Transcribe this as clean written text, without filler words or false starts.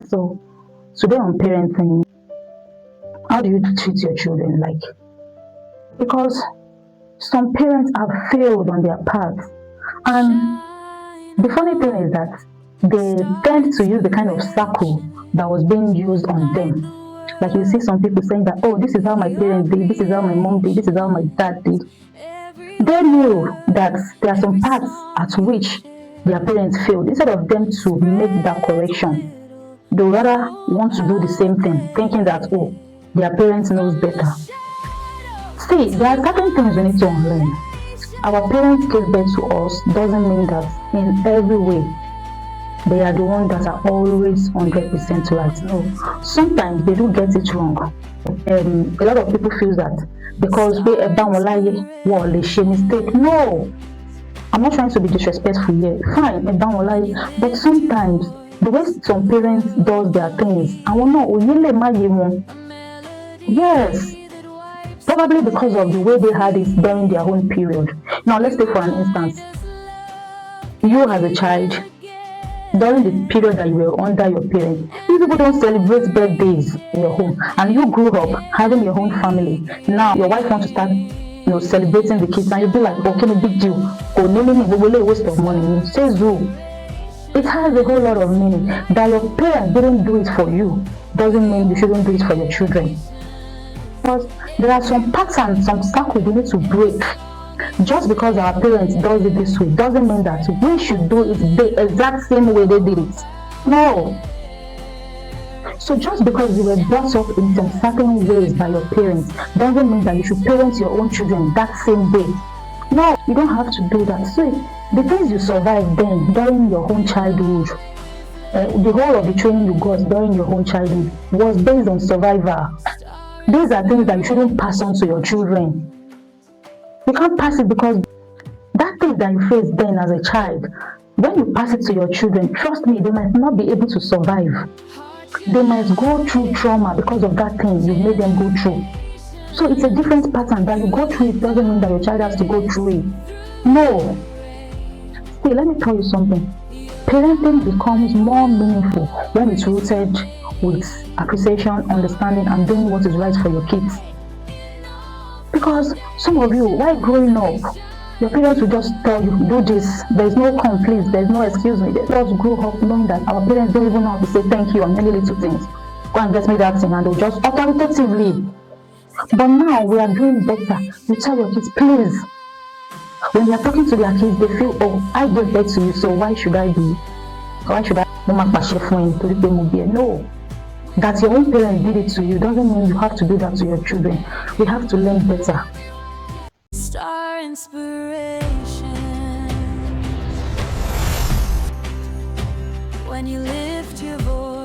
So today on parenting, how do you treat your children? Like, because some parents have failed on their part, and the funny thing is that they tend to use the kind of circle that was being used on them. Like you see some people saying that, oh, this is how my parents did, this is how my mom did, this is how my dad did. They knew that there are some parts at which their parents failed. Instead of them to make that correction, they rather want to do the same thing, thinking that, oh, their parents knows better. See, there are certain things we need to unlearn. Our parents gave birth to us doesn't mean that in every way they are the ones that are always 100% right. No, sometimes they do get it wrong. A lot of people feel that because we a mistake. No, I'm not trying to be disrespectful here. Fine, but sometimes the way some parents does their things, I will know. Yes, probably because of the way they had it during their own period. Now, let's take for an instance, you as a child, during the period that you were under your parents, you people don't celebrate birthdays in your home, and you grew up having your own family. Now, your wife wants to start, celebrating the kids, and you'll be like, okay, no big deal. Oh, no, waste of money. Say zoo. It has a whole lot of meaning. That your parents didn't do it for you doesn't mean you shouldn't do it for your children. Because there are some patterns, some circles we need to break. Just because our parents does it this way doesn't mean that we should do it the exact same way they did it. No. So just because you were brought up in some certain ways by your parents doesn't mean that you should parent your own children that same way. No, you don't have to do that. So the things you survived then during your own childhood, the whole of the training you got during your own childhood was based on survival. These are things that you shouldn't pass on to your children. You can't pass it because that thing that you faced then as a child, when you pass it to your children, trust me, they might not be able to survive. They might go through trauma because of that thing you made them go through. So it's a different pattern. That you go through it doesn't mean that your child has to go through it. No. See, let me tell you something. Parenting becomes more meaningful when it's rooted with appreciation, understanding, and doing what is right for your kids. Because some of you, while growing up, your parents will just tell you, do this, there's no conflict, there's no excuse me. They just grow up knowing that our parents don't even know how to say thank you on many little things. Go and get me that thing, and they'll just authoritatively. But now we are doing better. You tell your kids, please. When they are talking to their kids, they feel, oh, I gave birth to you, so why should I no. That your own parents did it to you doesn't mean you have to do that to your children. We have to learn better. Star inspiration. When you lift your voice.